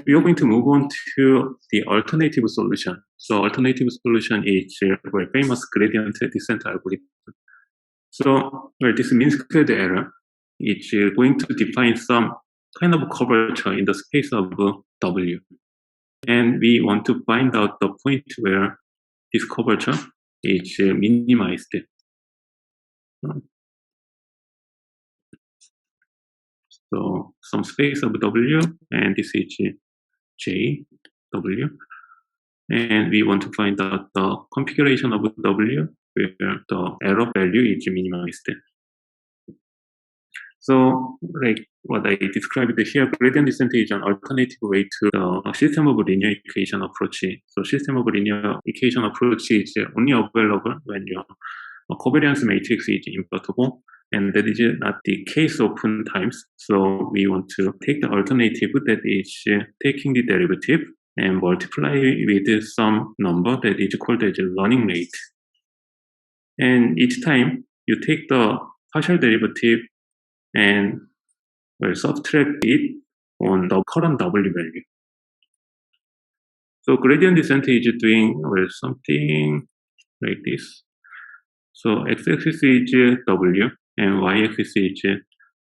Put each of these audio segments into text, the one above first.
we are going to move on to the alternative solution. So alternative solution is a famous gradient descent algorithm. So this mean squared error is going to define some kind of curvature in the space of W. And we want to find out the point where this curvature is minimized. So some space of W, and this is J, W. And we want to find out the configuration of W where the error value is minimized. So like what I described here, gradient descent is an alternative way to the system of linear equation approach. So system of linear equation approach is only available when your covariance matrix is invertible, and that is not the case oftentimes. So we want to take the alternative that is taking the derivative and multiply with some number that is called as a running rate. And each time you take the partial derivative and subtract it on the current W value. So gradient descent is doing something like this. So x-axis is W and y-axis is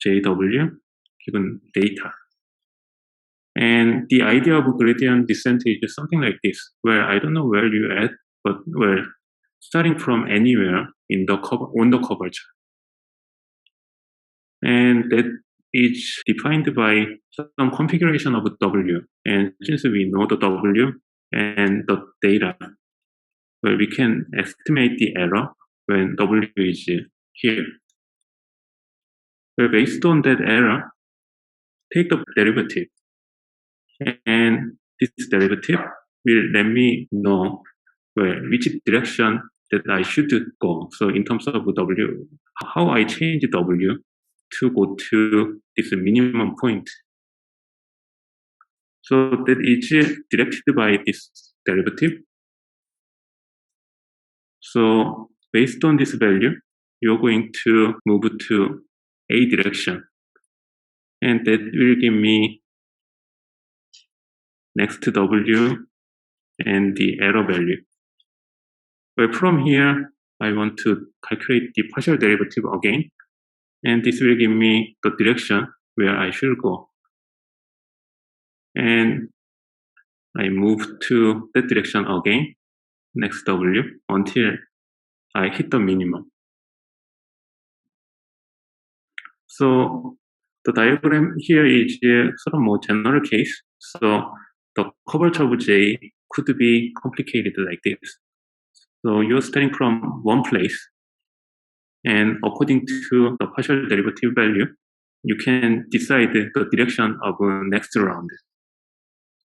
JW given data. And the idea of gradient descent is something like this, where I don't know where you're at, but we're starting from anywhere in the on the curvature. And that is defined by some configuration of W. And since we know the W and the data, well, we can estimate the error when W is here. Well, based on that error, take the derivative. And this derivative will let me know which direction that I should go. So in terms of W, how I change W to go to this minimum point. So that is directed by this derivative. So based on this value, you're going to move to A direction. And that will give me next to W and the error value. Well, from here, I want to calculate the partial derivative again. And this will give me the direction where I should go. And I move to that direction again, next W, until I hit the minimum. So the diagram here is sort of more general case. So the curvature of J could be complicated like this. So you're starting from one place, and according to the partial derivative value, you can decide the direction of next round.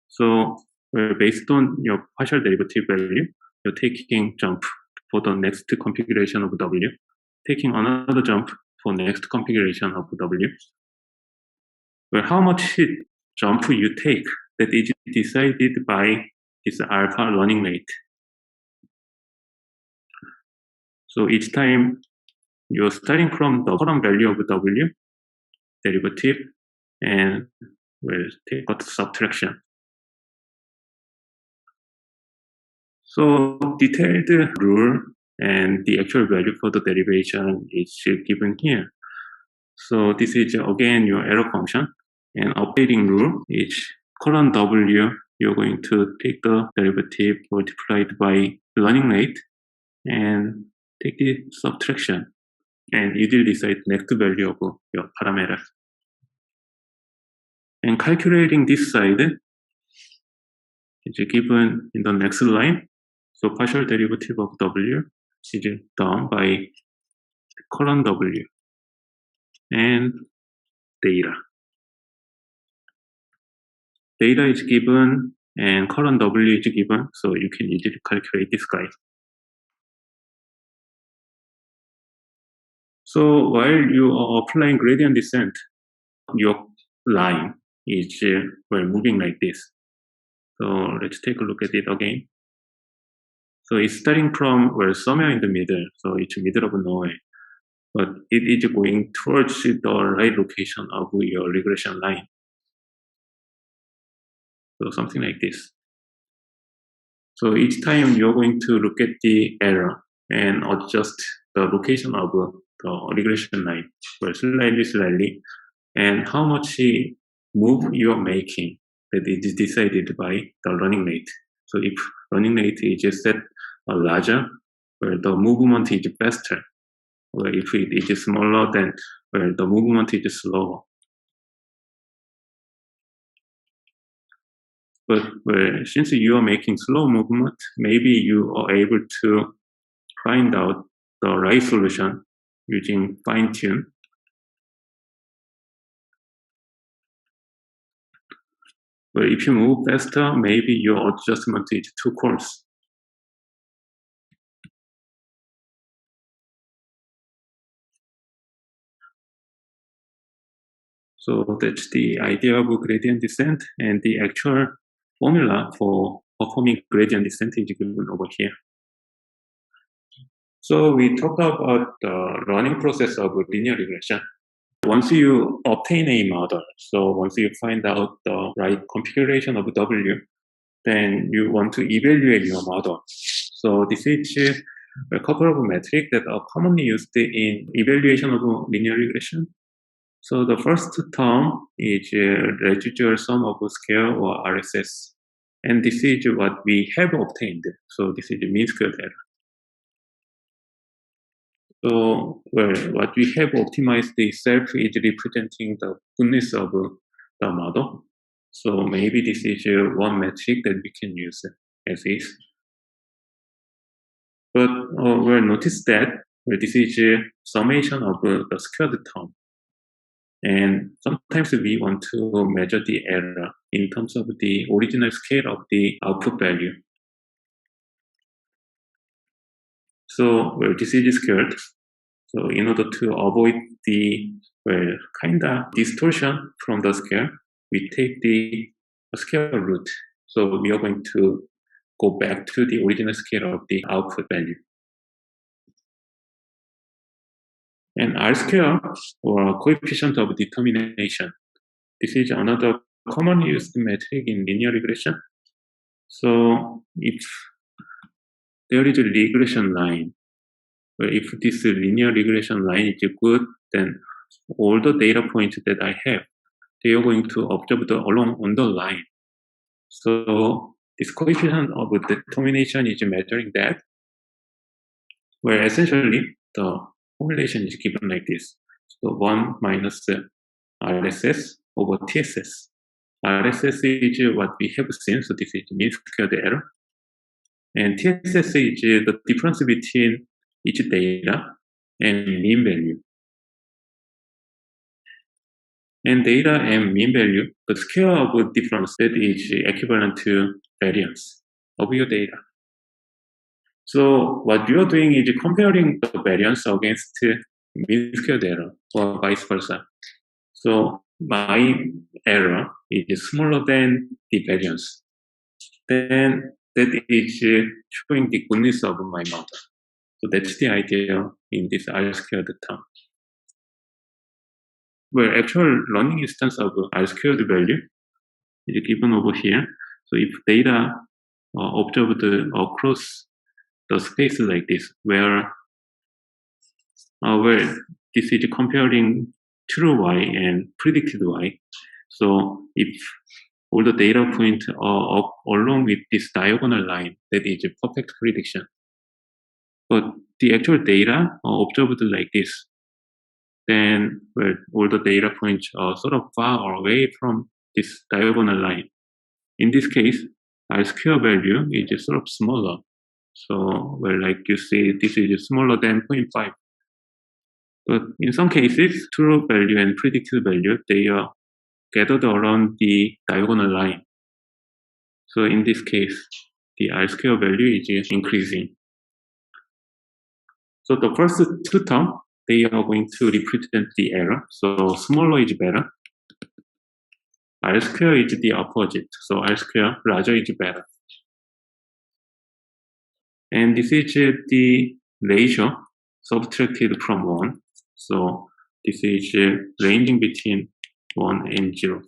So based on your partial derivative value, you're taking jump for the next configuration of W, taking another jump for next configuration of W. Well, how much jump you take, that is decided by this alpha running rate. So each time you're starting from the current value of W derivative and we'll take a subtraction. So detailed rule and the actual value for the derivation is given here. So this is again your error function, and updating rule is current W, you're going to take the derivative multiplied by running rate and take the subtraction, and you will decide next value of your parameter. And calculating this side is given in the next line. So partial derivative of W is done by current W and data. Data is given and current W is given, so you can easily calculate this guy. So while you are applying gradient descent, your line is moving like this. So let's take a look at it again. So it's starting from somewhere in the middle, so it's middle of nowhere. But it is going towards the right location of your regression line. So something like this. So each time you're going to look at the error and adjust the location of the regression line, well, slightly, and how much move you're making, that it is decided by the running rate. So if running rate is set larger, well, the movement is faster. Or if it is smaller, then well, the movement is slower. But well, since you are making slow movement, maybe you are able to find out the right solution using fine-tune. Well, if you move faster, maybe your adjustment is too coarse. So that's the idea of gradient descent, and the actual formula for performing gradient descent is given over here. So we talked about the running process of linear regression. Once you obtain a model, so once you find out the right configuration of W, then you want to evaluate your model. So this is a couple of metrics that are commonly used in evaluation of linear regression. So the first term is residual sum of scale, or RSS. And this is what we have obtained. So this is the mean squared error. So, well, what we have optimized itself is representing the goodness of the model. So maybe this is one metric that we can use as is. But well, notice that this is a summation of the squared term. And sometimes we want to measure the error in terms of the original scale of the output value. So, well, this is squared. So in order to avoid the, well, kind of distortion from the scale, we take the scale root. So we are going to go back to the original scale of the output value. And R square, or coefficient of determination, this is another commonly used metric in linear regression. So if there is a regression line, well, if this linear regression line is good, then all the data points that I have, they are going to observe along on the line. So this coefficient of determination is measuring that, where essentially the formulation is given like this. So 1 minus RSS over TSS. RSS is what we have seen, so this is mean squared error. And TSS is the difference between each data and mean value. And data and mean value, the scale of difference that is equivalent to variance of your data. So what you are doing is comparing the variance against mean squared error, or vice versa. So my error is smaller than the variance. Then that is showing the goodness of my model. So that's the idea in this R squared term. Well, actual running instance of R squared value is given over here. So if data observed across the space like this, where this is comparing true Y and predicted Y. So if all the data points are up along with this diagonal line, that is a perfect prediction. But the actual data are observed like this, then well, all the data points are sort of far away from this diagonal line. In this case, R square value is sort of smaller. So, well, like you see, this is smaller than 0.5. But in some cases, true value and predicted value, they are gathered around the diagonal line. So in this case, the R square value is increasing. So the first two terms, they are going to represent the error. So smaller is better. R square is the opposite. So R square larger is better. And this is the ratio subtracted from 1. So this is ranging between 1 and 0.